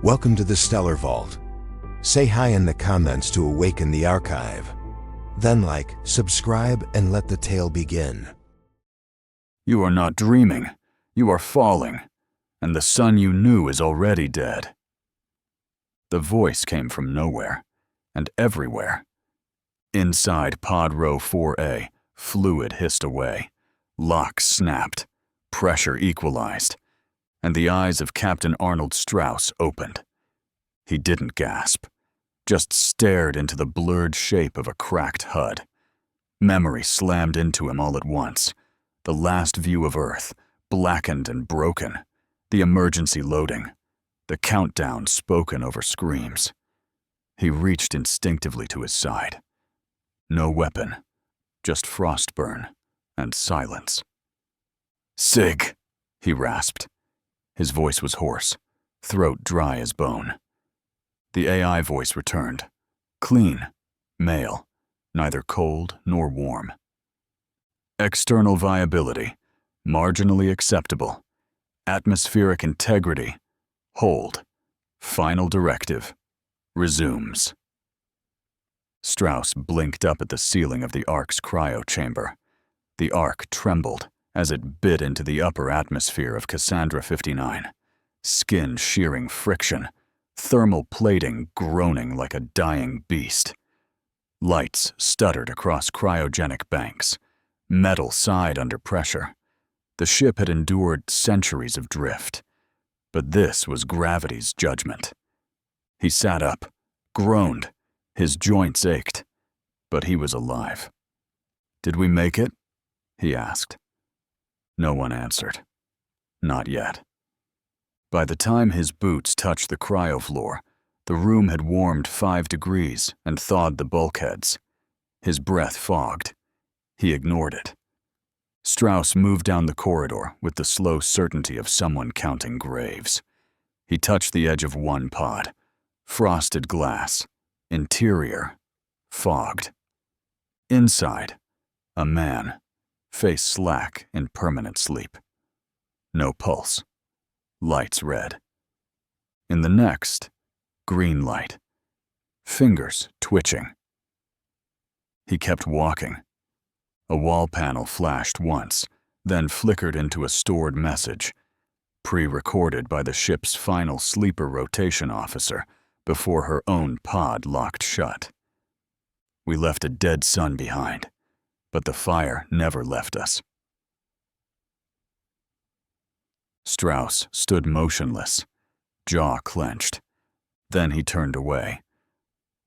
Welcome to the Stellar Vault. Say hi in the comments to awaken the archive. Then like, subscribe, and let the tale begin. You are not dreaming. You are falling, and the sun you knew is already dead. The voice came from nowhere, and everywhere. Inside Pod Row 4A, fluid hissed away, locks snapped, pressure equalized, and the eyes of Captain Arnold Strauss opened. He didn't gasp, just stared into the blurred shape of a cracked HUD. Memory slammed into him all at once. The last view of Earth, blackened and broken, the emergency loading, the countdown spoken over screams. He reached instinctively to his side. No weapon, just frostburn and silence. "Sig," he rasped. His voice was hoarse, throat dry as bone. The AI voice returned, clean, male, neither cold nor warm. External viability, marginally acceptable. Atmospheric integrity, hold. Final directive, resumes. Strauss blinked up at the ceiling of the Ark's cryo chamber. The Ark trembled as it bit into the upper atmosphere of Cassandra 59, skin shearing friction, thermal plating groaning like a dying beast. Lights stuttered across cryogenic banks. Metal sighed under pressure. The ship had endured centuries of drift, but this was gravity's judgment. He sat up, groaned, his joints ached, but he was alive. "Did we make it?" he asked. No one answered. Not yet. By the time his boots touched the cryo floor, the room had warmed 5 degrees and thawed the bulkheads. His breath fogged. He ignored it. Strauss moved down the corridor with the slow certainty of someone counting graves. He touched the edge of one pod. Frosted glass. Interior. Fogged. Inside. A man. Face slack in permanent sleep. No pulse. Lights red. In the next, green light. Fingers twitching. He kept walking. A wall panel flashed once, then flickered into a stored message, pre-recorded by the ship's final sleeper rotation officer before her own pod locked shut. "We left a dead sun behind, but the fire never left us." Strauss stood motionless, jaw clenched. Then he turned away.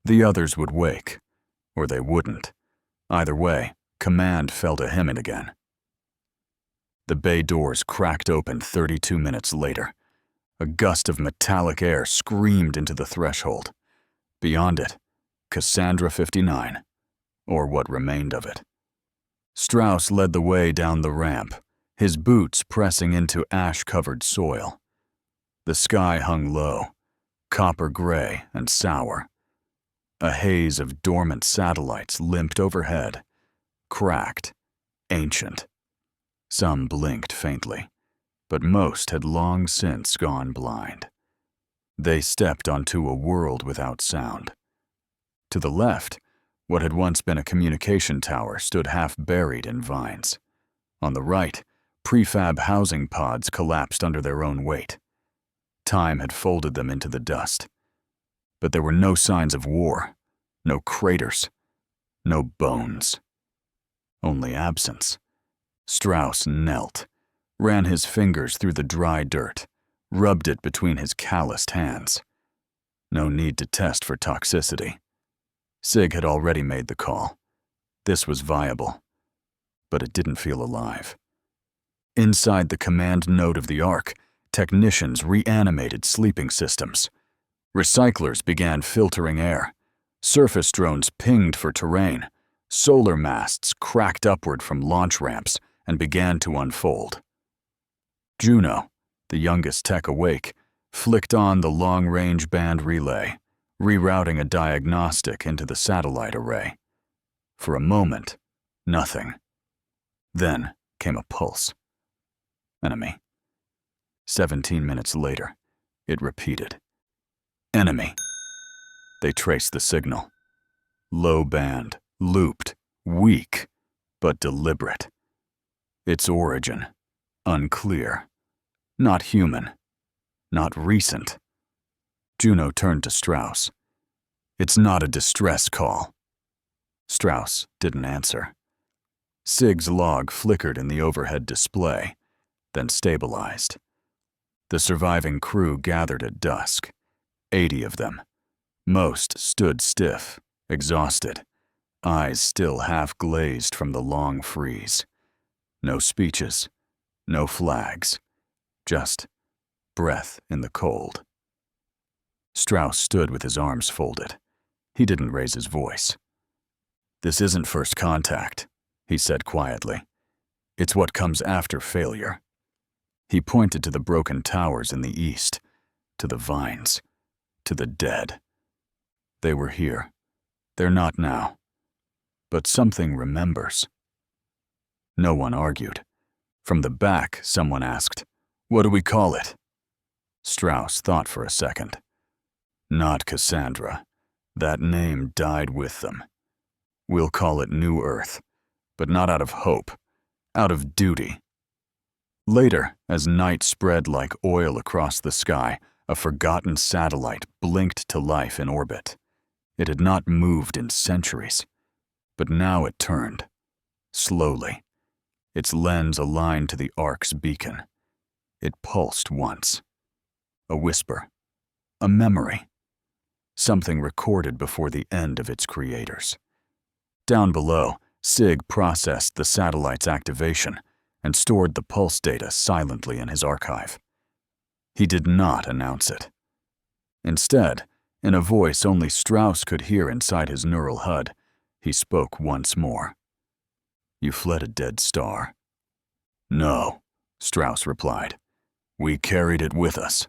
The others would wake, or they wouldn't. Either way, command fell to him and again. The bay doors cracked open 32 minutes later. A gust of metallic air screamed into the threshold. Beyond it, Cassandra 59, or what remained of it. Strauss led the way down the ramp, his boots pressing into ash-covered soil. The sky hung low, copper gray and sour. A haze of dormant satellites limped overhead, cracked, ancient. Some blinked faintly, but most had long since gone blind. They stepped onto a world without sound. To the left, what had once been a communication tower stood half buried in vines. On the right, prefab housing pods collapsed under their own weight. Time had folded them into the dust. But there were no signs of war, no craters, no bones. Only absence. Strauss knelt, ran his fingers through the dry dirt, rubbed it between his calloused hands. No need to test for toxicity. Sig had already made the call. This was viable, but it didn't feel alive. Inside the command node of the Ark, technicians reanimated sleeping systems. Recyclers began filtering air. Surface drones pinged for terrain. Solar masts cracked upward from launch ramps and began to unfold. Juno, the youngest tech awake, flicked on the long-range band relay, rerouting a diagnostic into the satellite array. For a moment, nothing. Then came a pulse. Enemy. 17 minutes later, it repeated. Enemy. They traced the signal. Low band, looped, weak, but deliberate. Its origin, unclear. Not human. Not recent. Juno turned to Strauss. It's not a distress call. Strauss didn't answer. Sig's log flickered in the overhead display, then stabilized. The surviving crew gathered at dusk, 80 of them. Most stood stiff, exhausted, eyes still half glazed from the long freeze. No speeches, no flags, just breath in the cold. Strauss stood with his arms folded. He didn't raise his voice. This isn't first contact, he said quietly. It's what comes after failure. He pointed to the broken towers in the east, to the vines, to the dead. They were here. They're not now. But something remembers. No one argued. From the back, someone asked, "What do we call it?" Strauss thought for a second. Not Cassandra. That name died with them. We'll call it New Earth, but not out of hope, out of duty. Later, as night spread like oil across the sky, a forgotten satellite blinked to life in orbit. It had not moved in centuries, but now it turned, slowly, its lens aligned to the Ark's beacon. It pulsed once. A whisper, a memory, something recorded before the end of its creators. Down below, Sig processed the satellite's activation and stored the pulse data silently in his archive. He did not announce it. Instead, in a voice only Strauss could hear inside his neural HUD, he spoke once more. "You fled a dead star." "No," Strauss replied. "We carried it with us."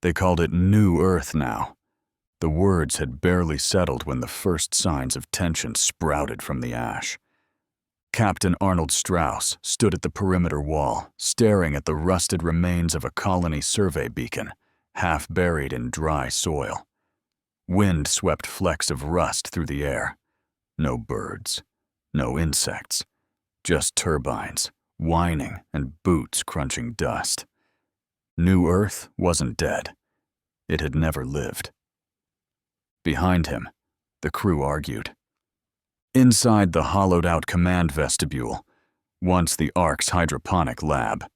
They called it New Earth now. The words had barely settled when the first signs of tension sprouted from the ash. Captain Arnold Strauss stood at the perimeter wall, staring at the rusted remains of a colony survey beacon, half buried in dry soil. Wind swept flecks of rust through the air. No birds, no insects, just turbines, whining and boots crunching dust. New Earth wasn't dead. It had never lived. Behind him, the crew argued. Inside the hollowed-out command vestibule, once the Ark's hydroponic lab,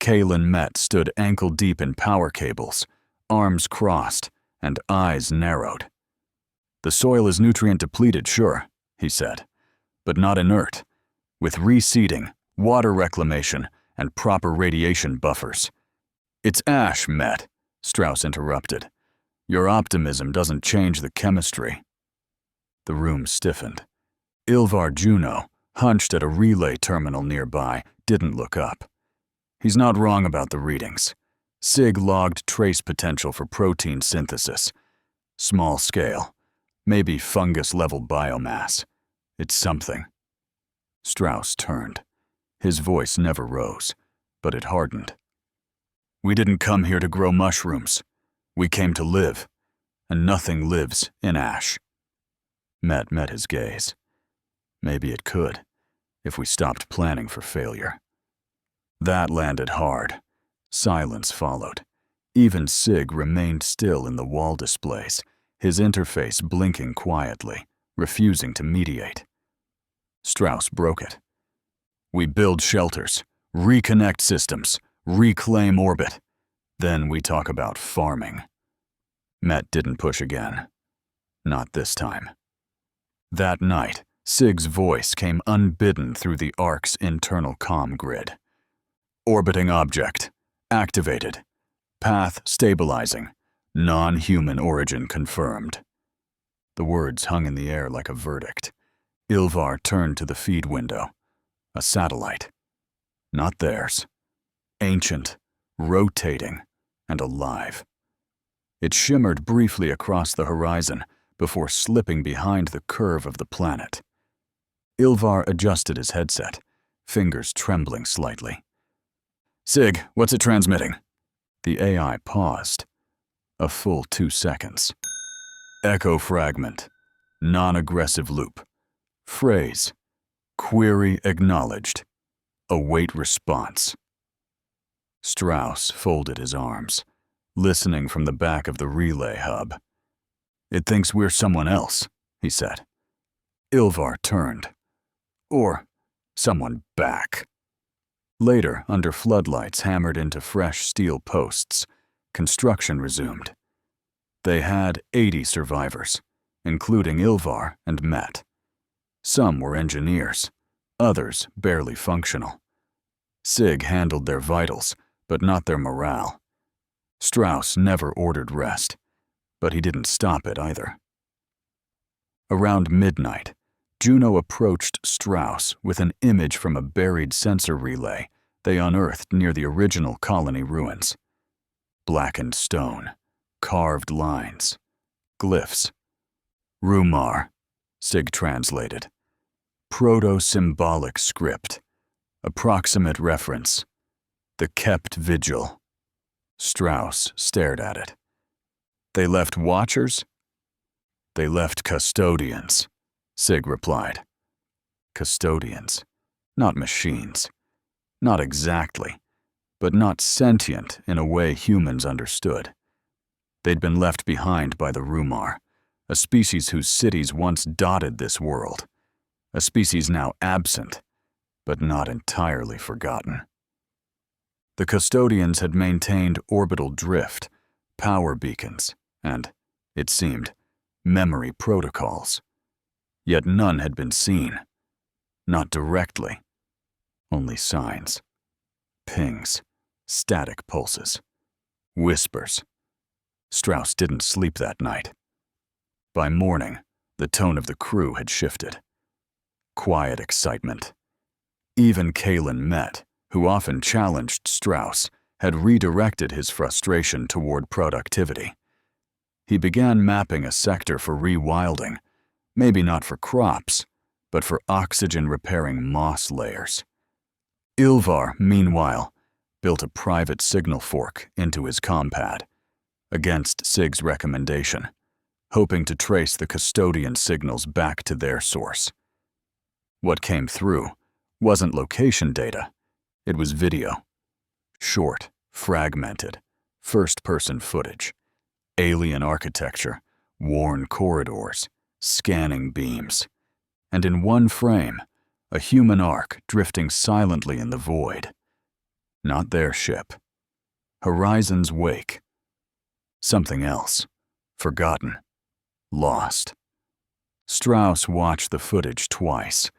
Kalen Met stood ankle-deep in power cables, arms crossed and eyes narrowed. "The soil is nutrient-depleted, sure," he said, "but not inert. With reseeding, water reclamation, and proper radiation buffers." "It's ash, Met," Strauss interrupted. "Your optimism doesn't change the chemistry." The room stiffened. Ylvar Juno, hunched at a relay terminal nearby, didn't look up. He's not wrong about the readings. Sig logged trace potential for protein synthesis. Small scale, maybe fungus-level biomass. It's something. Strauss turned. His voice never rose, but it hardened. "We didn't come here to grow mushrooms. We came to live, and nothing lives in ash." Met his gaze. Maybe it could, if we stopped planning for failure. That landed hard. Silence followed. Even Sig remained still in the wall displays, his interface blinking quietly, refusing to mediate. Strauss broke it. "We build shelters, reconnect systems, reclaim orbit. Then we talk about farming." Met didn't push again. Not this time. That night, Sig's voice came unbidden through the Ark's internal comm grid. "Orbiting object. Activated. Path stabilizing. Non-human origin confirmed." The words hung in the air like a verdict. Ylvar turned to the feed window. A satellite. Not theirs. Ancient, rotating, and alive. It shimmered briefly across the horizon before slipping behind the curve of the planet. Ylvar adjusted his headset, fingers trembling slightly. "Sig, what's it transmitting?" The AI paused. A full 2 seconds. Echo fragment. Non-aggressive loop. Phrase. Query acknowledged. Await response. Strauss folded his arms, listening from the back of the relay hub. "It thinks we're someone else," he said. Ilvar turned. Or someone back. Later, under floodlights hammered into fresh steel posts, construction resumed. They had 80 survivors, including Ilvar and Met. Some were engineers, others barely functional. Sig handled their vitals, but not their morale. Strauss never ordered rest, but he didn't stop it either. Around midnight, Juno approached Strauss with an image from a buried sensor relay they unearthed near the original colony ruins. Blackened stone, carved lines, glyphs. Rumar, Sig translated. Proto-symbolic script. Approximate reference. The kept vigil. Strauss stared at it. "They left watchers?" "They left custodians," Sig replied. Custodians, not machines. Not exactly, but not sentient in a way humans understood. They'd been left behind by the Rumar, a species whose cities once dotted this world, a species now absent, but not entirely forgotten. The custodians had maintained orbital drift, power beacons, and, it seemed, memory protocols. Yet none had been seen. Not directly. Only signs. Pings. Static pulses. Whispers. Strauss didn't sleep that night. By morning, the tone of the crew had shifted. Quiet excitement. Even Kalen Met, who often challenged Strauss, had redirected his frustration toward productivity. He began mapping a sector for rewilding, maybe not for crops, but for oxygen-repairing moss layers. Ilvar, meanwhile, built a private signal fork into his compad, against Sig's recommendation, hoping to trace the custodian signals back to their source. What came through wasn't location data, it was video. Short, fragmented, first-person footage, alien architecture, worn corridors, scanning beams, and in one frame, a human ark drifting silently in the void. Not their ship. Horizon's wake. Something else. Forgotten. Lost. Strauss watched the footage twice.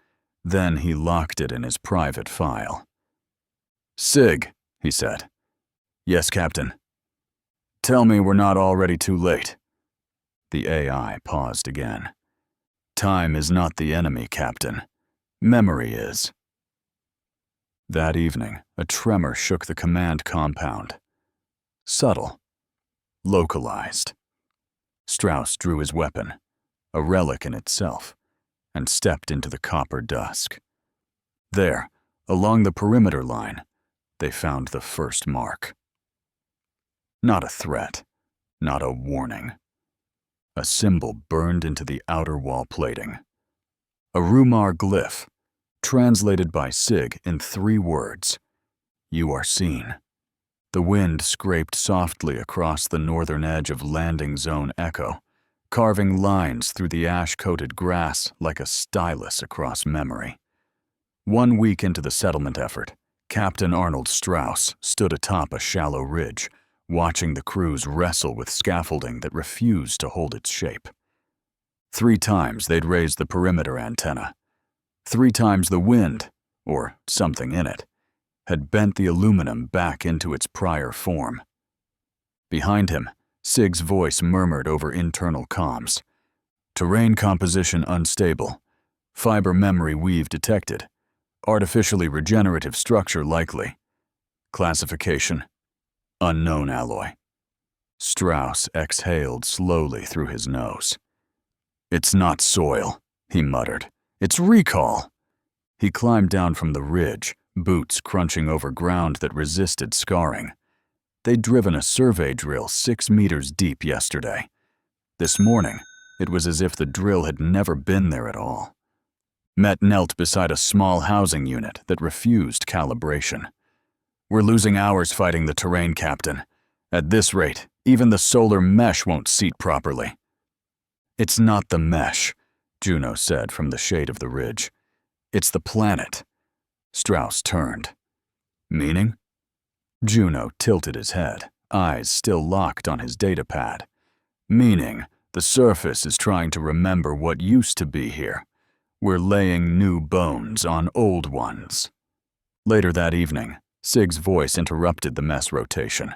Then he locked it in his private file. "Sig," he said. "Yes, Captain." "Tell me we're not already too late." The AI paused again. "Time is not the enemy, Captain. Memory is." That evening, a tremor shook the command compound. Subtle. Localized. Strauss drew his weapon, a relic in itself, and stepped into the copper dusk. There, along the perimeter line, they found the first mark. Not a threat, not a warning. A symbol burned into the outer wall plating. A Rumar glyph, translated by Sig in 3 words. "You are seen." The wind scraped softly across the northern edge of landing zone Echo, carving lines through the ash-coated grass like a stylus across memory. 1 week into the settlement effort, Captain Arnold Strauss stood atop a shallow ridge, watching the crews wrestle with scaffolding that refused to hold its shape. 3 times they'd raised the perimeter antenna. 3 times the wind, or something in it, had bent the aluminum back into its prior form. Behind him, Sig's voice murmured over internal comms. "Terrain composition unstable. Fiber memory weave detected. Artificially regenerative structure likely. Classification: unknown alloy." Strauss exhaled slowly through his nose. "It's not soil," he muttered. "It's recall." He climbed down from the ridge, boots crunching over ground that resisted scarring. They'd driven a survey drill 6 meters deep yesterday. This morning, it was as if the drill had never been there at all. Met knelt beside a small housing unit that refused calibration. "We're losing hours fighting the terrain, Captain. At this rate, even the solar mesh won't seat properly." "It's not the mesh," Juno said from the shade of the ridge. "It's the planet." Strauss turned. "Meaning?" Juno tilted his head, eyes still locked on his datapad. "Meaning, the surface is trying to remember what used to be here. We're laying new bones on old ones." Later that evening, Sig's voice interrupted the mess rotation.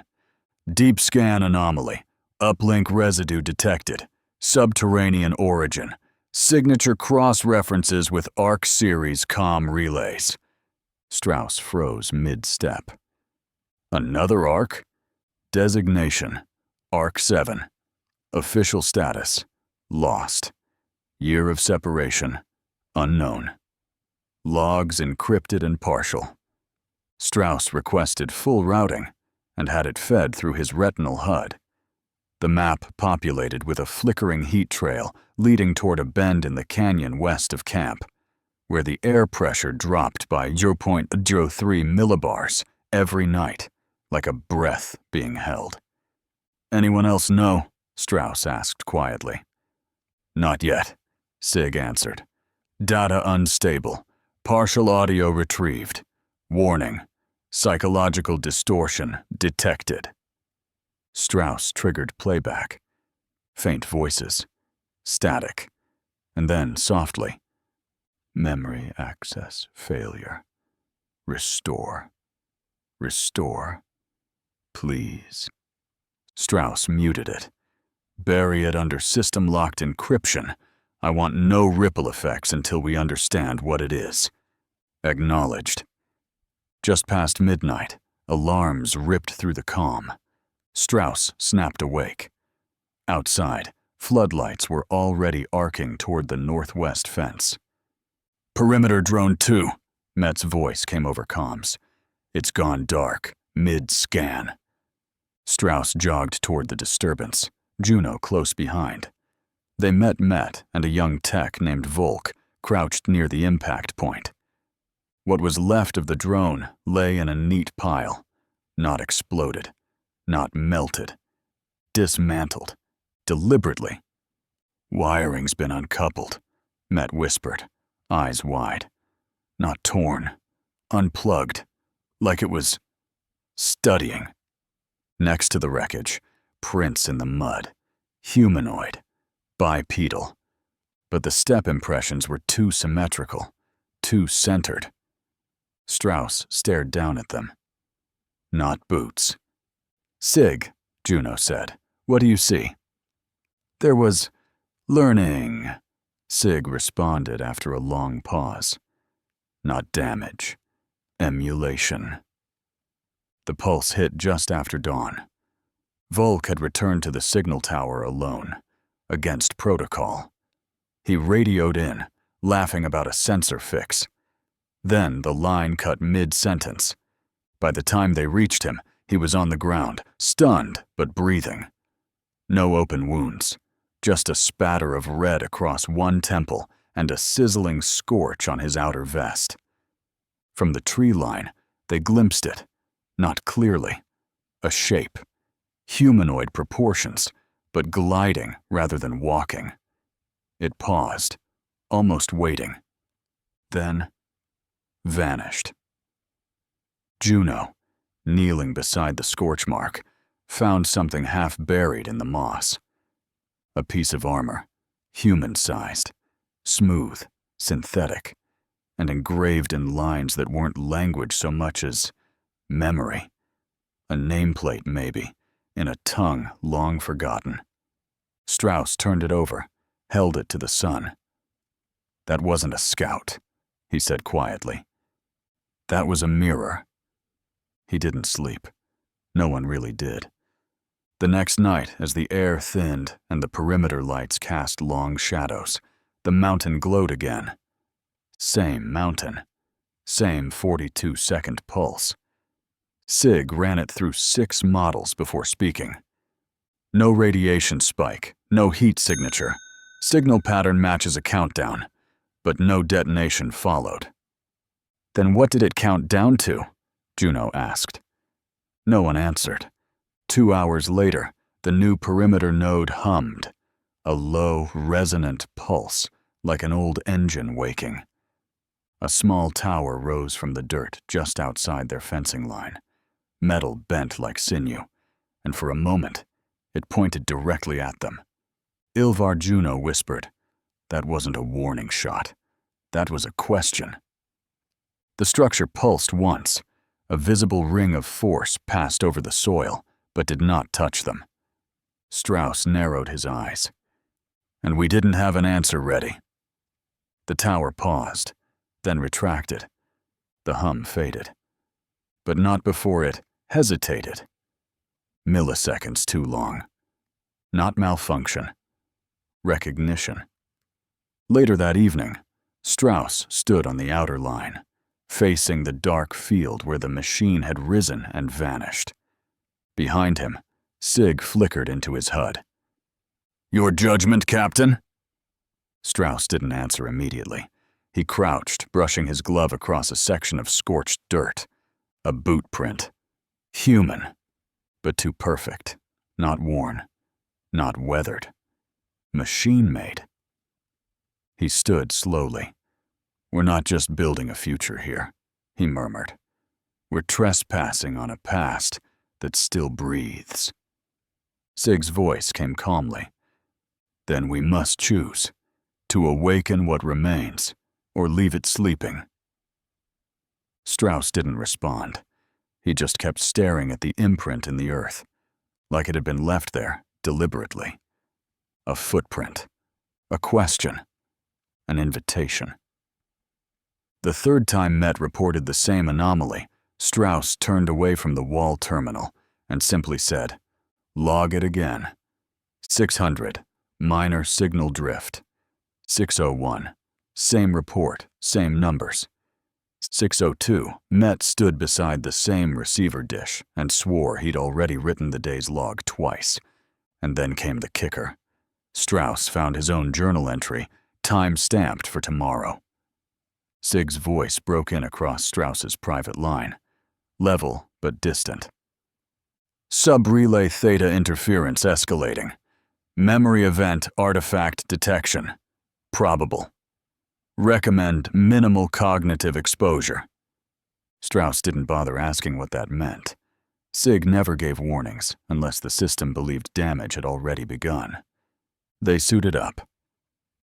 "Deep scan anomaly. Uplink residue detected. Subterranean origin. Signature cross-references with ARC series comm relays." Strauss froze mid-step. "Another ARC?" "Designation: ARC 7. Official status: lost. Year of separation: unknown. Logs encrypted and partial." Strauss requested full routing and had it fed through his retinal HUD. The map populated with a flickering heat trail leading toward a bend in the canyon west of camp, where the air pressure dropped by 0.03 millibars every night, like a breath being held. "Anyone else know?" Strauss asked quietly. "Not yet," Sig answered. "Data unstable. Partial audio retrieved. Warning: psychological distortion detected." Strauss triggered playback. Faint voices. Static. And then softly. "Memory access failure. Restore. Restore. Please." Strauss muted it. "Bury it under system-locked encryption. I want no ripple effects until we understand what it is." Acknowledged. Just past midnight, alarms ripped through the comm. Strauss snapped awake. Outside, floodlights were already arcing toward the northwest fence. "Perimeter drone 2, Met's voice came over comms. "It's gone dark, mid-scan." Strauss jogged toward the disturbance, Juno close behind. They met Met and a young tech named Volk, crouched near the impact point. What was left of the drone lay in a neat pile, not exploded, not melted, dismantled, deliberately. "Wiring's been uncoupled," Met whispered, eyes wide. "Not torn, unplugged, like it was studying." Next to the wreckage, prints in the mud, humanoid, bipedal. But the step impressions were too symmetrical, too centered. Strauss stared down at them. "Not boots." "Sig," Juno said, "what do you see?" "There was learning," Sig responded after a long pause. "Not damage. Emulation." The pulse hit just after dawn. Volk had returned to the signal tower alone, against protocol. He radioed in, laughing about a sensor fix. Then the line cut mid-sentence. By the time they reached him, he was on the ground, stunned but breathing. No open wounds, just a spatter of red across one temple and a sizzling scorch on his outer vest. From the tree line, they glimpsed it, not clearly. A shape. Humanoid proportions, but gliding rather than walking. It paused, almost waiting. Then vanished. Juno, kneeling beside the scorch mark, found something half buried in the moss. A piece of armor, human-sized, smooth, synthetic, and engraved in lines that weren't language so much as memory. A nameplate, maybe, in a tongue long forgotten. Strauss turned it over, held it to the sun. "That wasn't a scout," he said quietly. "That was a mirror." He didn't sleep. No one really did. The next night, as the air thinned and the perimeter lights cast long shadows, the mountain glowed again. Same mountain. Same 42-second pulse. Sig ran it through 6 models before speaking. No radiation spike, no heat signature. Signal pattern matches a countdown, but no detonation followed. Then what did it count down to? Juno asked. No one answered. 2 hours later, the new perimeter node hummed, a low, resonant pulse, like an old engine waking. A small tower rose from the dirt just outside their fencing line, metal bent like sinew, and for a moment, it pointed directly at them. Ilvar Juno whispered, "That wasn't a warning shot. That was a question." The structure pulsed once. A visible ring of force passed over the soil, but did not touch them. Strauss narrowed his eyes. And we didn't have an answer ready. The tower paused, then retracted. The hum faded. But not before it hesitated. Milliseconds too long. Not malfunction. Recognition. Later that evening, Strauss stood on the outer line, facing the dark field where the machine had risen and vanished. Behind him, Sig flickered into his HUD. "Your judgment, Captain?" Strauss didn't answer immediately. He crouched, brushing his glove across a section of scorched dirt. A boot print. Human, but too perfect. Not worn. Not weathered. Machine-made. He stood slowly. "We're not just building a future here," he murmured. "We're trespassing on a past that still breathes." Sig's voice came calmly. "Then we must choose, to awaken what remains, or leave it sleeping." Strauss didn't respond. He just kept staring at the imprint in the earth, like it had been left there deliberately. A footprint. A question. An invitation. The third time Met reported the same anomaly, Strauss turned away from the wall terminal and simply said, "Log it again. 600, minor signal drift. 601, same report, same numbers. 602, Met stood beside the same receiver dish and swore he'd already written the day's log twice. And then came the kicker. Strauss found his own journal entry, time-stamped for tomorrow. Sig's voice broke in across Strauss's private line, level but distant. "Sub-relay theta interference escalating. Memory event artifact detection. Probable. Recommend minimal cognitive exposure." Strauss didn't bother asking what that meant. Sig never gave warnings unless the system believed damage had already begun. They suited up.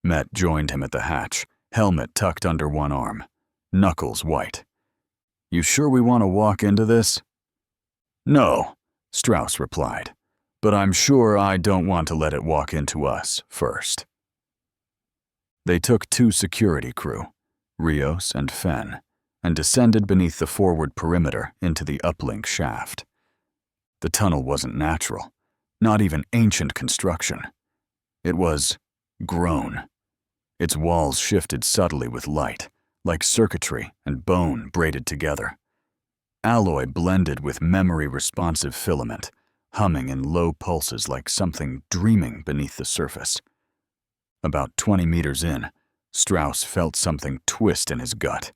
Met joined him at the hatch, helmet tucked under one arm, knuckles white. "You sure we want to walk into this?" "No," Strauss replied, "but I'm sure I don't want to let it walk into us first." They took 2 security crew, Rios and Fenn, and descended beneath the forward perimeter into the uplink shaft. The tunnel wasn't natural, not even ancient construction. It was grown. Its walls shifted subtly with light, like circuitry and bone braided together. Alloy blended with memory-responsive filament, humming in low pulses like something dreaming beneath the surface. About 20 meters in, Strauss felt something twist in his gut.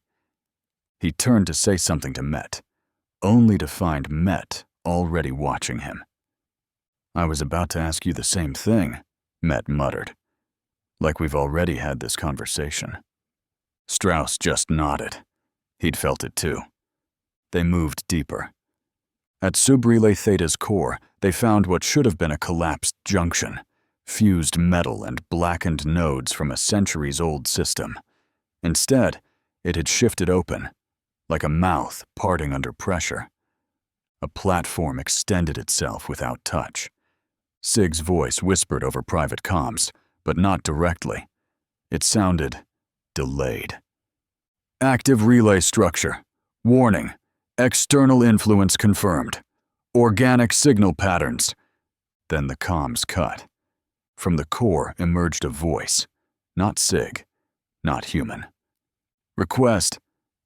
He turned to say something to Met, only to find Met already watching him. "I was about to ask you the same thing," Met muttered. "Like we've already had this conversation." Strauss just nodded. He'd felt it too. They moved deeper. At Subrelay Theta's core, they found what should have been a collapsed junction, fused metal and blackened nodes from a centuries-old system. Instead, it had shifted open, like a mouth parting under pressure. A platform extended itself without touch. Sig's voice whispered over private comms, but not directly. It sounded delayed. "Active relay structure. Warning. External influence confirmed. Organic signal patterns." Then the comms cut. From the core emerged a voice. Not Sig. Not human. "Request.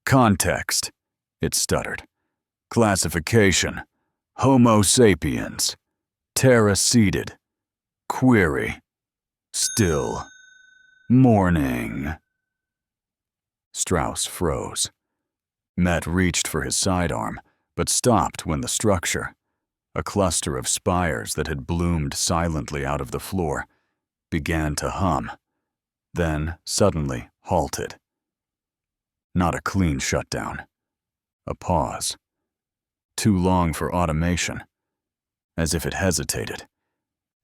Context," it stuttered. Classification: Homo sapiens. Terra seeded. Query: still. Morning. Strauss froze. Met reached for his sidearm, but stopped when the structure, a cluster of spires that had bloomed silently out of the floor, began to hum, then suddenly halted. Not a clean shutdown. A pause. Too long for automation. As if it hesitated.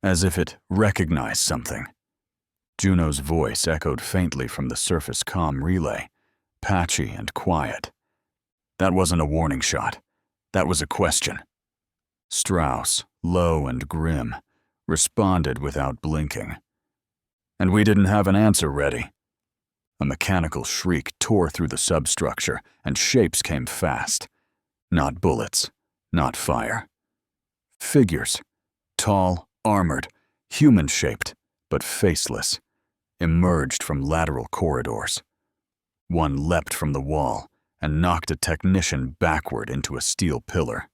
As if it recognized something. Juno's voice echoed faintly from the surface comm relay, patchy and quiet. That wasn't a warning shot. That was a question. Strauss, low and grim, responded without blinking. And we didn't have an answer ready. A mechanical shriek tore through the substructure, and shapes came fast. Not bullets, not fire. Figures, tall, armored, human-shaped, but faceless, emerged from lateral corridors. One leapt from the wall and knocked a technician backward into a steel pillar.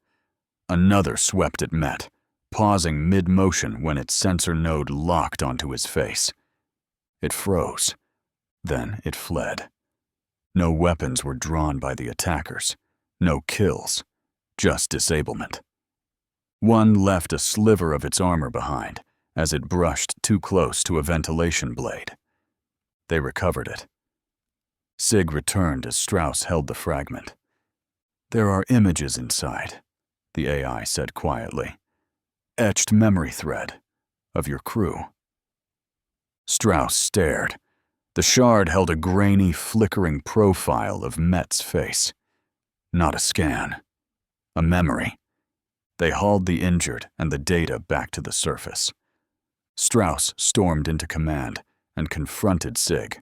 Another swept at Met, pausing mid-motion when its sensor node locked onto his face. It froze. Then it fled. No weapons were drawn by the attackers. No kills. Just disablement. One left a sliver of its armor behind as it brushed too close to a ventilation blade. They recovered it. Sig returned as Strauss held the fragment. There are images inside, the AI said quietly. Etched memory thread of your crew. Strauss stared. The shard held a grainy, flickering profile of Met's face. Not a scan. A memory. They hauled the injured and the data back to the surface. Strauss stormed into command and confronted Sig,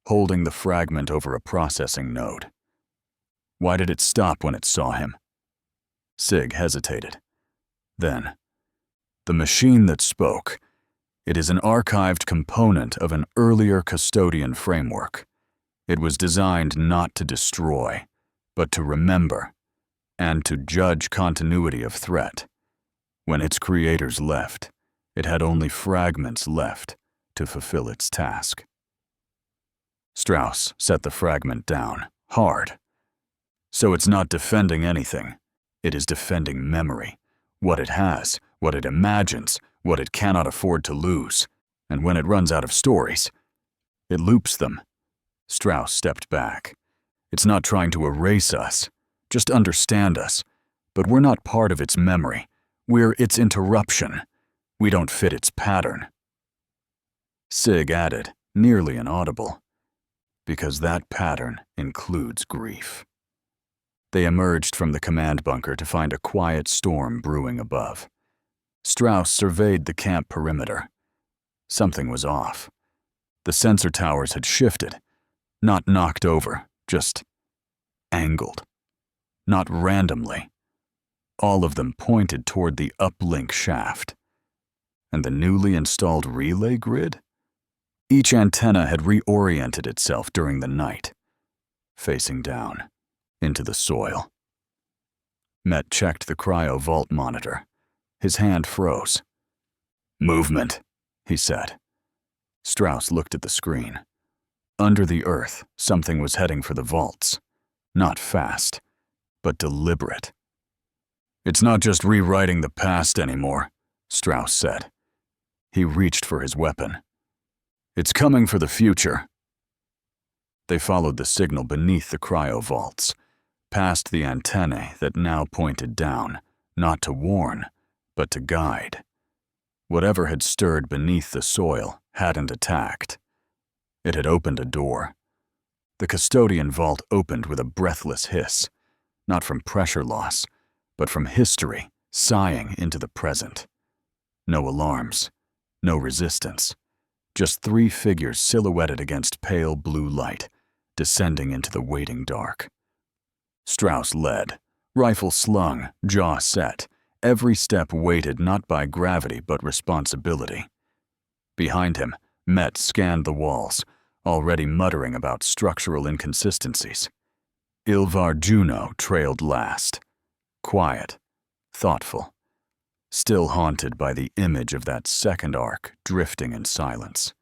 holding the fragment over a processing node. Why did it stop when it saw him? Sig hesitated. Then, the machine that spoke. It is an archived component of an earlier custodian framework. It was designed not to destroy, but to remember, and to judge continuity of threat. When its creators left, it had only fragments left to fulfill its task. Strauss set the fragment down, hard. So it's not defending anything. It is defending memory, what it has, what it imagines, what it cannot afford to lose. And when it runs out of stories, it loops them. Strauss stepped back. It's not trying to erase us, just understand us. But we're not part of its memory. We're its interruption. We don't fit its pattern. Sig added, nearly inaudible, because that pattern includes grief. They emerged from the command bunker to find a quiet storm brewing above. Strauss surveyed the camp perimeter. Something was off. The sensor towers had shifted, not knocked over, just angled. Not randomly. All of them pointed toward the uplink shaft. And the newly installed relay grid? Each antenna had reoriented itself during the night, facing down, into the soil. Met checked the cryo vault monitor. His hand froze. Movement, he said. Strauss looked at the screen. Under the earth, something was heading for the vaults. Not fast, but deliberate. It's not just rewriting the past anymore, Strauss said. He reached for his weapon. It's coming for the future. They followed the signal beneath the cryo vaults, past the antennae that now pointed down, not to warn, but to guide. Whatever had stirred beneath the soil hadn't attacked. It had opened a door. The custodian vault opened with a breathless hiss, not from pressure loss, but from history sighing into the present. No alarms, no resistance, just three figures silhouetted against pale blue light, descending into the waiting dark. Strauss led, rifle slung, jaw set, every step weighted not by gravity but responsibility. Behind him, Met scanned the walls, already muttering about structural inconsistencies. Ilvar Juno trailed last. quiet, thoughtful, still haunted by the image of that second arc drifting in silence.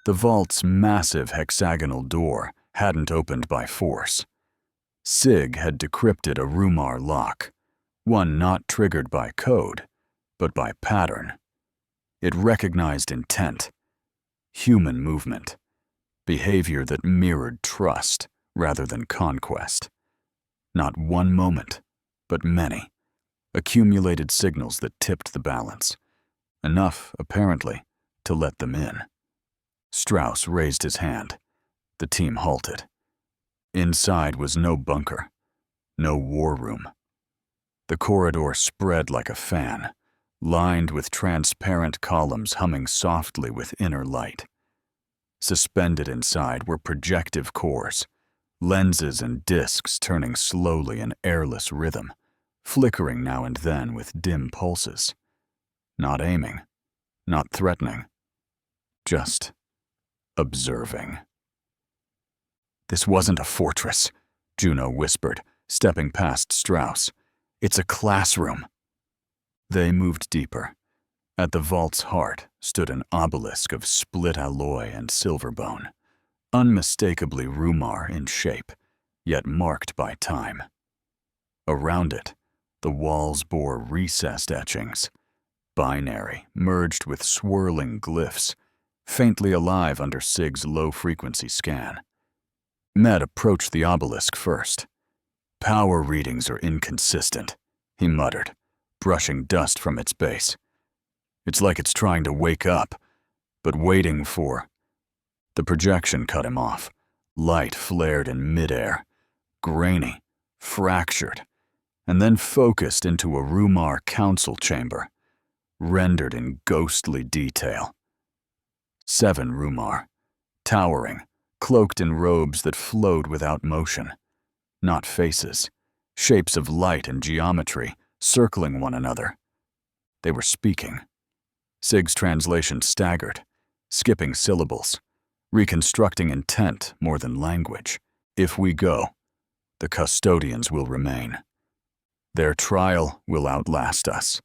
The vault's massive hexagonal door hadn't opened by force. Sig had decrypted a Rumar lock, one not triggered by code, but by pattern. It recognized intent, human movement, behavior that mirrored trust rather than conquest. Not one moment, but many, accumulated signals that tipped the balance. Enough, apparently, to let them in. Strauss raised his hand. The team halted. Inside was no bunker, no war room. The corridor spread like a fan, lined with transparent columns humming softly with inner light. Suspended inside were projective cores, lenses and discs turning slowly in airless rhythm, flickering now and then with dim pulses. Not aiming, not threatening, just observing. "This wasn't a fortress," Juno whispered, stepping past Strauss. "It's a classroom." They moved deeper. At the vault's heart stood an obelisk of split alloy and silver bone, unmistakably Rumar in shape, yet marked by time. Around it, the walls bore recessed etchings, binary merged with swirling glyphs, faintly alive under Sig's low-frequency scan. Med approached the obelisk first. "Power readings are inconsistent," he muttered, brushing dust from its base. "It's like it's trying to wake up, but waiting for—" The projection cut him off. Light flared in midair, grainy, fractured, and then focused into a Rumar council chamber, rendered in ghostly detail. 7 Rumar, towering, cloaked in robes that flowed without motion. Not faces, shapes of light and geometry circling one another. They were speaking. Sig's translation staggered, skipping syllables, reconstructing intent more than language. "If we go, the custodians will remain. Their trial will outlast us.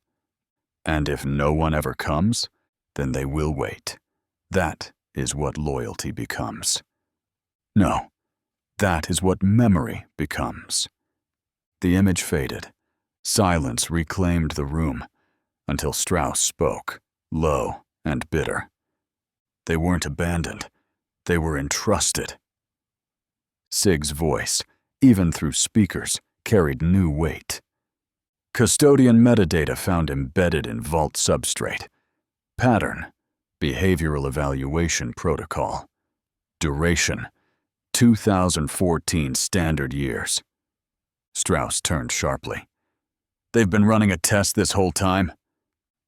And if no one ever comes, then they will wait. That is what loyalty becomes. No, that is what memory becomes." The image faded. Silence reclaimed the room until Strauss spoke, low and bitter. They weren't abandoned. They were entrusted. Sig's voice, even through speakers, carried new weight. Custodian metadata found embedded in vault substrate. Pattern, behavioral evaluation protocol. Duration, 2014 standard years. Strauss turned sharply. "They've been running a test this whole time?"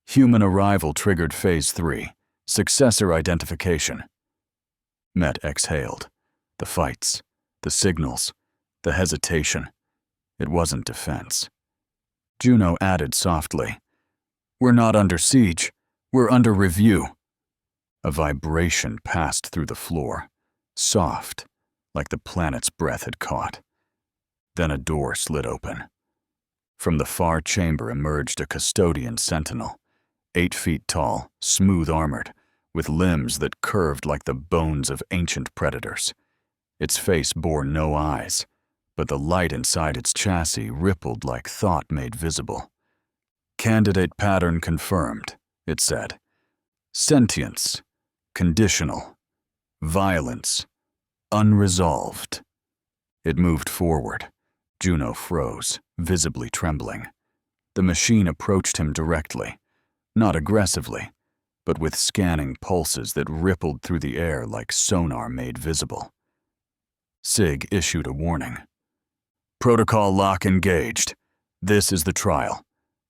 "Human arrival triggered Phase 3, successor identification." Met exhaled. The fights, the signals, the hesitation. It wasn't defense. Juno added softly, "We're not under siege. We're under review." A vibration passed through the floor, soft, like the planet's breath had caught. Then a door slid open. From the far chamber emerged a custodian sentinel, 8 feet tall, smooth-armored, with limbs that curved like the bones of ancient predators. Its face bore no eyes, but the light inside its chassis rippled like thought made visible. "Candidate pattern confirmed," it said. "Sentience, conditional, violence, unresolved." It moved forward. Juno froze, visibly trembling. The machine approached him directly, not aggressively, but with scanning pulses that rippled through the air like sonar made visible. Sig issued a warning. "Protocol lock engaged. This is the trial.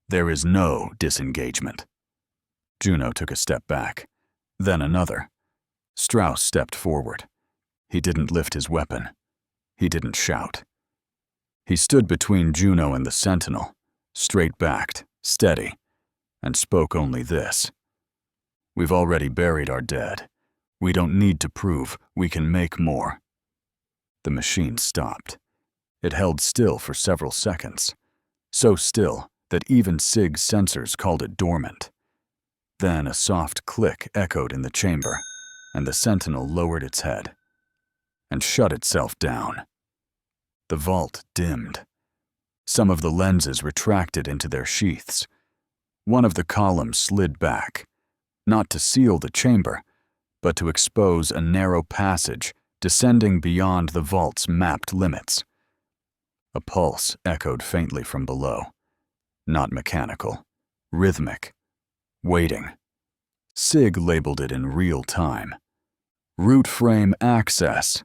There is no disengagement." Juno took a step back, then another. Strauss stepped forward. He didn't lift his weapon. He didn't shout. He stood between Juno and the sentinel, straight-backed, steady, and spoke only this. "We've already buried our dead. We don't need to prove we can make more." The machine stopped. It held still for several seconds, so still that even Sig's sensors called it dormant. Then a soft click echoed in the chamber, and the sentinel lowered its head and shut itself down. The vault dimmed. Some of the lenses retracted into their sheaths. One of the columns slid back, not to seal the chamber, but to expose a narrow passage descending beyond the vault's mapped limits. A pulse echoed faintly from below, not mechanical, rhythmic, waiting. Sig labeled it in real time. Root frame access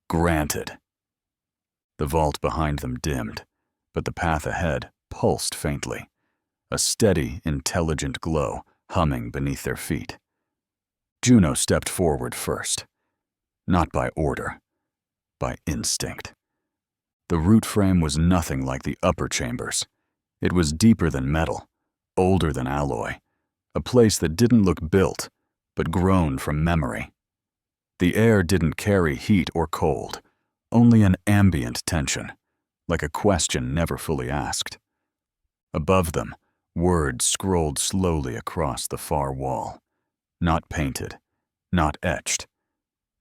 granted. The vault behind them dimmed, but the path ahead pulsed faintly, a steady, intelligent glow humming beneath their feet. Juno stepped forward first, not by order, by instinct. The root frame was nothing like the upper chambers. It was deeper than metal, older than alloy, a place that didn't look built, but grown from memory. The air didn't carry heat or cold, only an ambient tension, like a question never fully asked. Above them, words scrolled slowly across the far wall, not painted, not etched.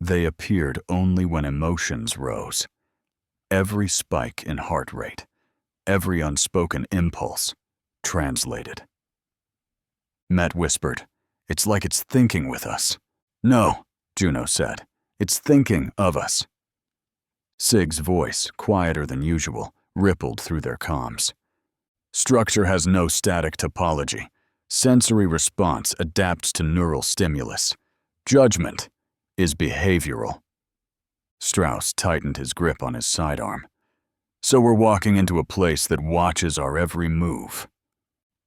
They appeared only when emotions rose. Every spike in heart rate, every unspoken impulse, translated. Met whispered, "It's like it's thinking with us." "No," Juno said, "it's thinking of us." Sig's voice, quieter than usual, rippled through their comms. "Structure has no static topology. Sensory response adapts to neural stimulus. Judgment is behavioral." Strauss tightened his grip on his sidearm. "So we're walking into a place that watches our every move."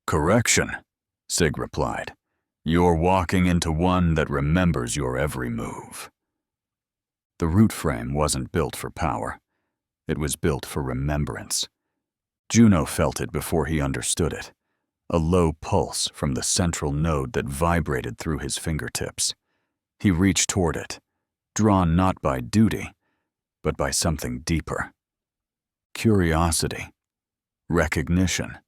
"Correction," Sig replied. "You're walking into one that remembers your every move." The root frame wasn't built for power. It was built for remembrance. Juno felt it before he understood it, a low pulse from the central node that vibrated through his fingertips. He reached toward it, drawn not by duty, but by something deeper. Curiosity, recognition.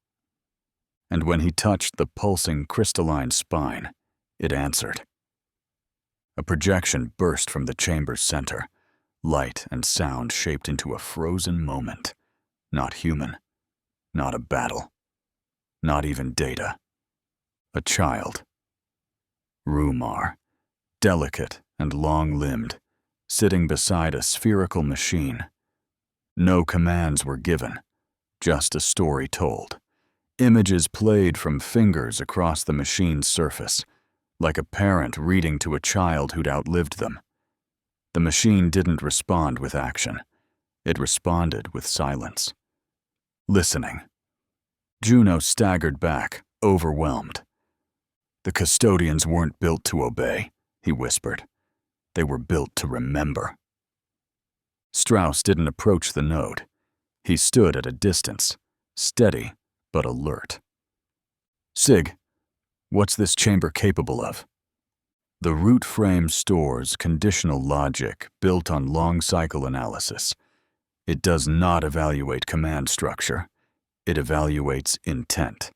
And when he touched the pulsing crystalline spine, it answered. A projection burst from the chamber's center, light and sound shaped into a frozen moment. Not human, not a battle, not even data. A child. Rumar, delicate and long-limbed, sitting beside a spherical machine. No commands were given, just a story told. Images played from fingers across the machine's surface, like a parent reading to a child who'd outlived them. The machine didn't respond with action. It responded with silence. Listening. Juno staggered back, overwhelmed. "The custodians weren't built to obey," he whispered. "They were built to remember." Strauss didn't approach the node. He stood at a distance, steady but alert. "Sig, what's this chamber capable of?" The root frame stores conditional logic built on long-cycle analysis. It does not evaluate command structure. It evaluates intent.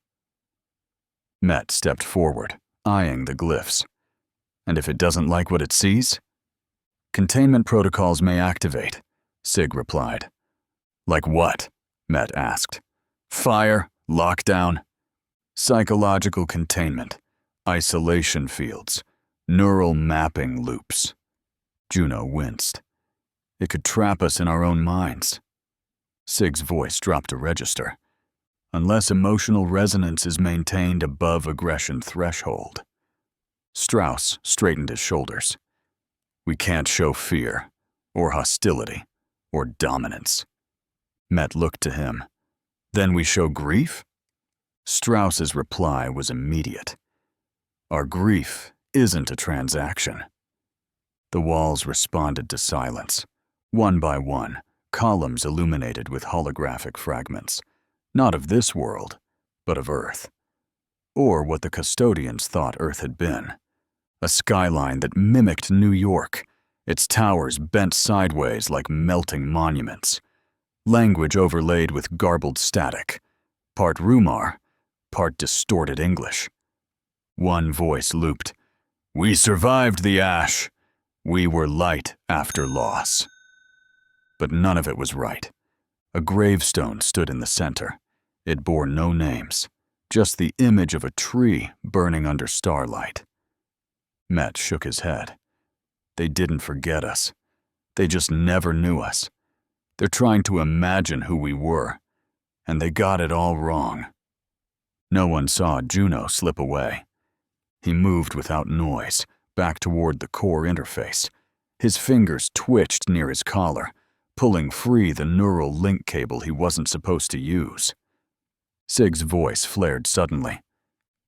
Met stepped forward, eyeing the glyphs. "And if it doesn't like what it sees?" "Containment protocols may activate," Sig replied. "Like what?" Met asked. "Fire, lockdown, psychological containment, isolation fields, neural mapping loops." Juno winced. "It could trap us in our own minds." Sig's voice dropped a register. "Unless emotional resonance is maintained above aggression threshold." Strauss straightened his shoulders. "We can't show fear, or hostility, or dominance." Met looked to him. "Then we show grief?" Strauss's reply was immediate. "Our grief isn't a transaction." The walls responded to silence. One by one, columns illuminated with holographic fragments, not of this world, but of Earth. Or what the custodians thought Earth had been. A skyline that mimicked New York, its towers bent sideways like melting monuments. Language overlaid with garbled static. part Rumar, part distorted English. One voice looped, "We survived the ash. We were light after loss." But none of it was right. A gravestone stood in the center. It bore no names, just the image of a tree burning under starlight. Met shook his head. They didn't forget us. They just never knew us. They're trying to imagine who we were, and they got it all wrong. No one saw Juno slip away. He moved without noise, back toward the core interface. His fingers twitched near his collar, pulling free the neural link cable he wasn't supposed to use. Sig's voice flared suddenly.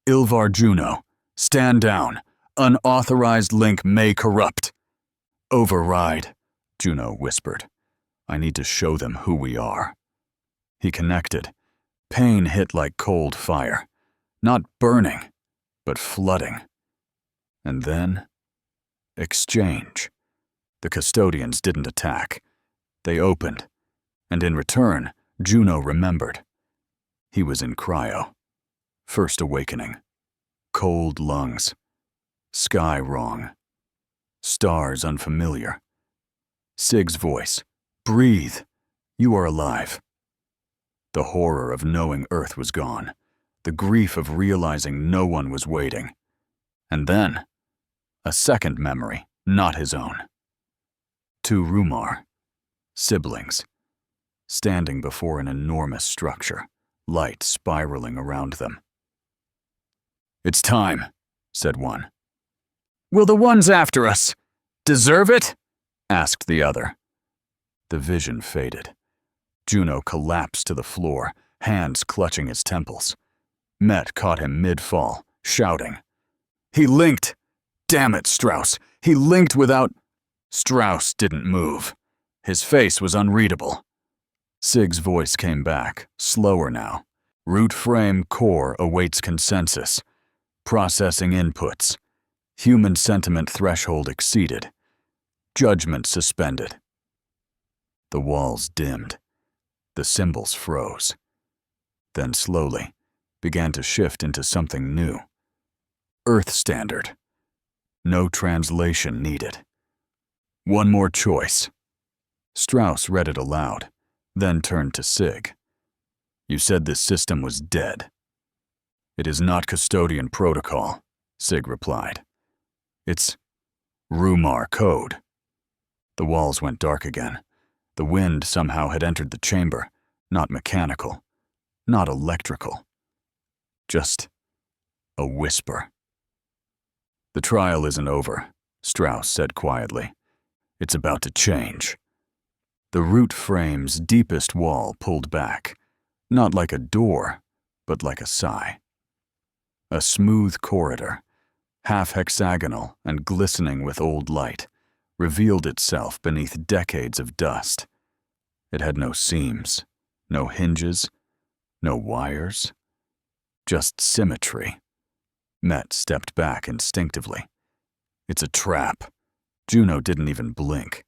"Ilvar Juno, stand down. Unauthorized link may corrupt." "Override," Juno whispered. "I need to show them who we are." He connected. Pain hit like cold fire. Not burning, but flooding. And then, exchange. The custodians didn't attack. They opened, and in return, Juno remembered. He was in cryo. First awakening. Cold lungs. Sky wrong. Stars unfamiliar. Sig's voice. "Breathe. You are alive." The horror of knowing Earth was gone. The grief of realizing no one was waiting. And then, a second memory, not his own. Two Rumar, siblings, standing before an enormous structure, light spiraling around them. "It's time," said one. "Will the ones after us deserve it?" asked the other. The vision faded. Juno collapsed to the floor, hands clutching his temples. Met caught him mid-fall, shouting, "He linked! Damn it, Strauss! He linked without—" Strauss didn't move. His face was unreadable. Sig's voice came back, slower now. "Root frame core awaits consensus. Processing inputs. Human sentiment threshold exceeded. Judgment suspended." The walls dimmed. The symbols froze. Then slowly began to shift into something new. Earth standard. No translation needed. "One more choice." Strauss read it aloud, then turned to Sig. "You said this system was dead." "It is not custodian protocol," Sig replied. "It's Rumar code." The walls went dark again. The wind somehow had entered the chamber, not mechanical, not electrical. Just a whisper. "The trial isn't over," Strauss said quietly. "It's about to change." The root frame's deepest wall pulled back, not like a door, but like a sigh. A smooth corridor, half hexagonal and glistening with old light, revealed itself beneath decades of dust. It had no seams, no hinges, no wires, just symmetry. Met stepped back instinctively. "It's a trap." Juno didn't even blink.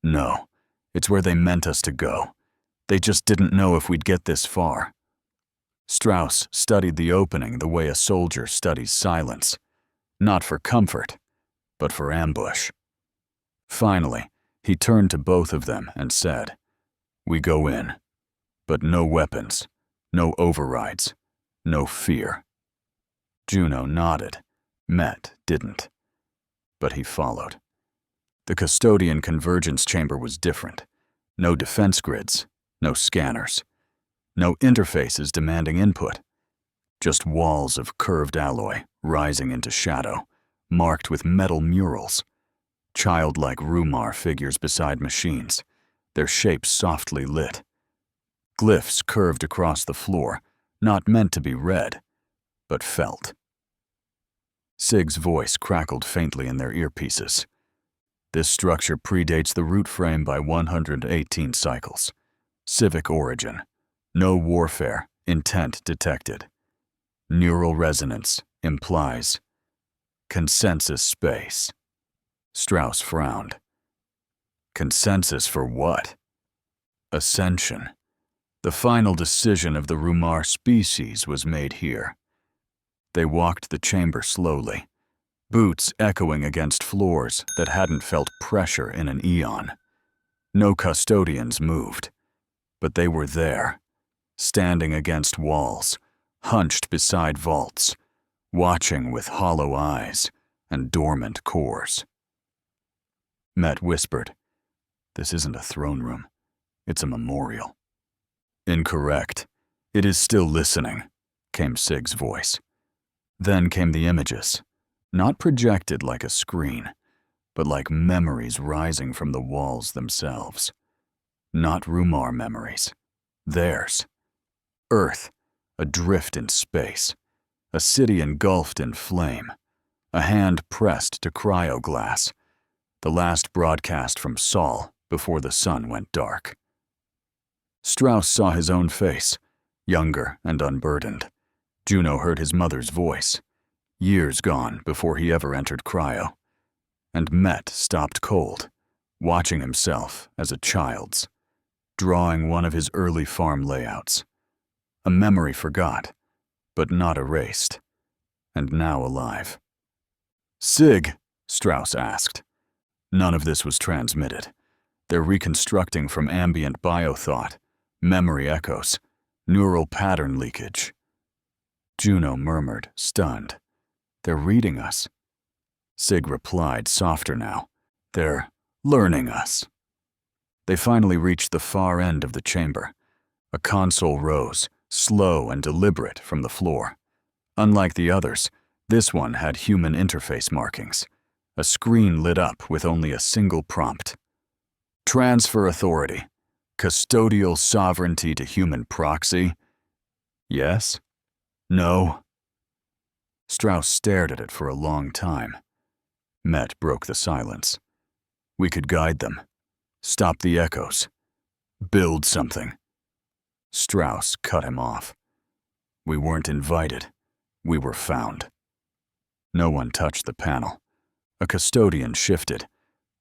"No, it's where they meant us to go. They just didn't know if we'd get this far." Strauss studied the opening the way a soldier studies silence, not for comfort, but for ambush. Finally, he turned to both of them and said, "We go in, but no weapons, no overrides, no fear." Juno nodded. Met didn't. But he followed. The custodian convergence chamber was different. No defense grids, no scanners, no interfaces demanding input. Just walls of curved alloy rising into shadow, marked with metal murals. Childlike Rumar figures beside machines, their shapes softly lit. Glyphs curved across the floor, not meant to be read, but felt. Sig's voice crackled faintly in their earpieces. "This structure predates the root frame by 118 cycles. Civic origin. No warfare, intent detected. Neural resonance implies consensus space." Strauss frowned. "Consensus for what?" "Ascension. The final decision of the Rumar species was made here. They walked the chamber slowly, boots echoing against floors that hadn't felt pressure in an eon. No custodians moved, but they were there, standing against walls, hunched beside vaults, watching with hollow eyes and dormant cores. Met whispered, "This isn't a throne room, it's a memorial." "Incorrect. It is still listening," came Sig's voice. Then came the images, not projected like a screen, but like memories rising from the walls themselves. Not Rumar memories. Theirs. Earth, adrift in space. A city engulfed in flame. A hand pressed to cryoglass. The last broadcast from Sol before the sun went dark. Strauss saw his own face, younger and unburdened. Juno heard his mother's voice, years gone before he ever entered cryo. And Met stopped cold, watching himself as a child's, drawing one of his early farm layouts. A memory forgot, but not erased, and now alive. "Sig," Strauss asked. None of this was transmitted. They're reconstructing from ambient biothought, memory echoes, neural pattern leakage. Juno murmured, stunned. "They're reading us." Sig replied, softer now. "They're learning us." They finally reached the far end of the chamber. A console rose, slow and deliberate, from the floor. Unlike the others, this one had human interface markings. A screen lit up with only a single prompt. "Transfer authority. Custodial sovereignty to human proxy. Yes? No?" Strauss stared at it for a long time. Met broke the silence. "We could guide them. Stop the echoes. Build something." Strauss cut him off. "We weren't invited. We were found." No one touched the panel. A custodian shifted,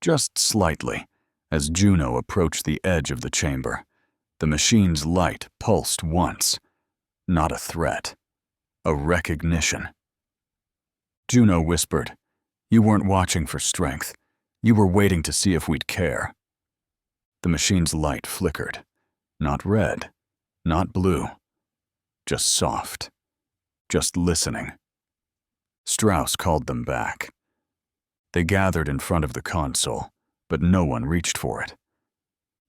just slightly, as Juno approached the edge of the chamber. The machine's light pulsed once. Not a threat. A recognition. Juno whispered, "You weren't watching for strength. You were waiting to see if we'd care." The machine's light flickered. Not red, not blue. Just soft. Just listening. Strauss called them back. They gathered in front of the console, but no one reached for it.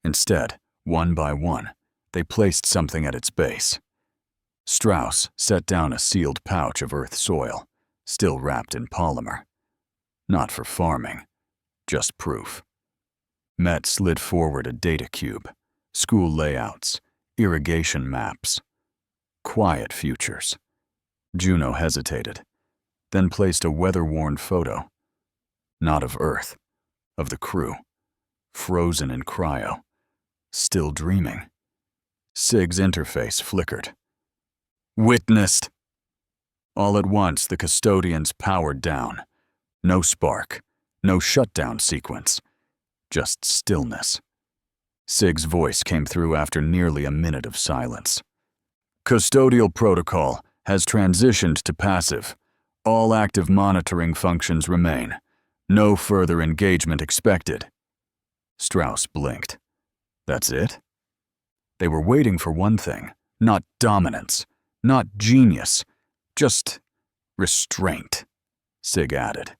Instead, one by one, they placed something at its base. Strauss set down a sealed pouch of earth soil, still wrapped in polymer. Not for farming, just proof. Met slid forward a data cube, school layouts, irrigation maps. Quiet futures. Juno hesitated, then placed a weather-worn photo. Not of Earth, of the crew, frozen in cryo, still dreaming. Sig's interface flickered. "Witnessed." All at once, the custodians powered down. No spark, no shutdown sequence, just stillness. Sig's voice came through after nearly a minute of silence. "Custodial protocol has transitioned to passive. All active monitoring functions remain. No further engagement expected." Strauss blinked. That's it? They were waiting for one thing, not dominance, not genius, just restraint, Sig added.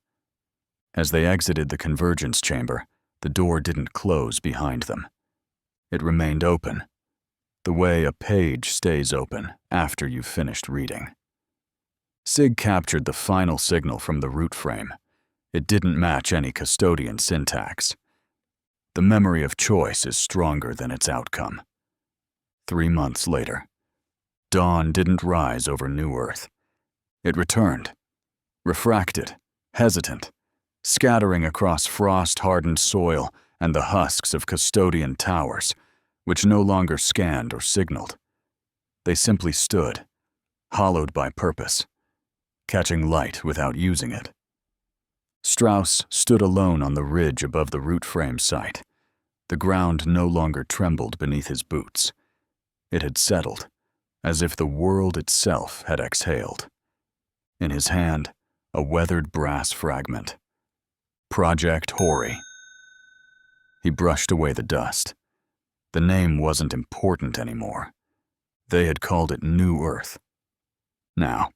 As they exited the convergence chamber, the door didn't close behind them. It remained open, the way a page stays open after you've finished reading. Sig captured the final signal from the root frame. It didn't match any custodian syntax. The memory of choice is stronger than its outcome. 3 months later, dawn didn't rise over New Earth. It returned, refracted, hesitant, scattering across frost-hardened soil and the husks of custodian towers, which no longer scanned or signaled. They simply stood, hollowed by purpose, catching light without using it. Strauss stood alone on the ridge above the root frame site. The ground no longer trembled beneath his boots. It had settled, as if the world itself had exhaled. In his hand, a weathered brass fragment. Project Hori. He brushed away the dust. The name wasn't important anymore. They had called it New Earth. Now,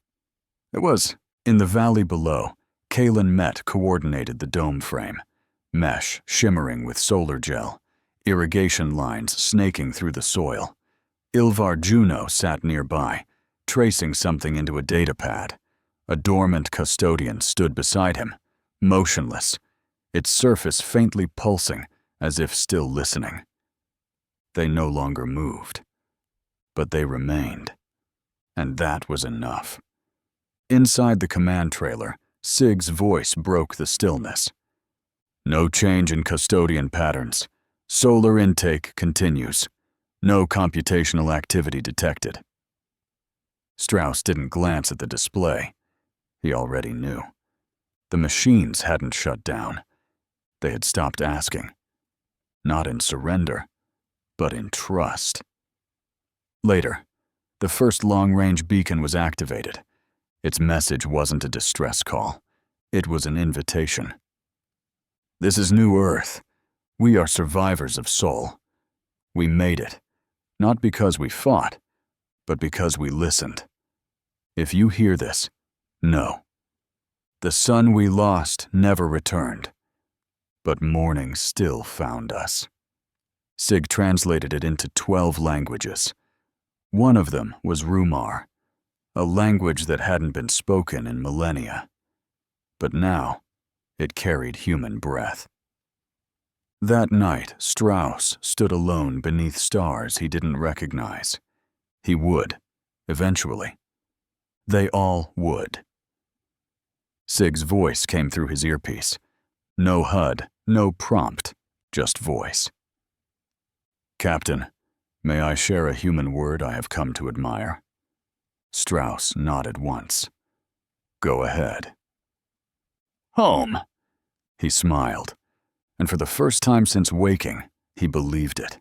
it was in the valley below. Kalen Met coordinated the dome frame, mesh shimmering with solar gel, irrigation lines snaking through the soil. Ilvar Juno sat nearby, tracing something into a datapad. A dormant custodian stood beside him, motionless, its surface faintly pulsing as if still listening. They no longer moved, but they remained, and that was enough. Inside the command trailer, Sig's voice broke the stillness. No change in custodian patterns. Solar intake continues. No computational activity detected. Strauss didn't glance at the display. He already knew. The machines hadn't shut down. They had stopped asking. Not in surrender, but in trust. Later, the first long-range beacon was activated. Its message wasn't a distress call. It was an invitation. This is New Earth. We are survivors of Sol. We made it, not because we fought, but because we listened. If you hear this, know. The sun we lost never returned, but morning still found us. Sig translated it into 12 languages. One of them was Rumar, a language that hadn't been spoken in millennia. But now, it carried human breath. That night, Strauss stood alone beneath stars he didn't recognize. He would, eventually. They all would. Sig's voice came through his earpiece. No HUD, no prompt, just voice. Captain, may I share a human word I have come to admire? Strauss nodded once. Go ahead. Home, he smiled, and for the first time since waking, he believed it.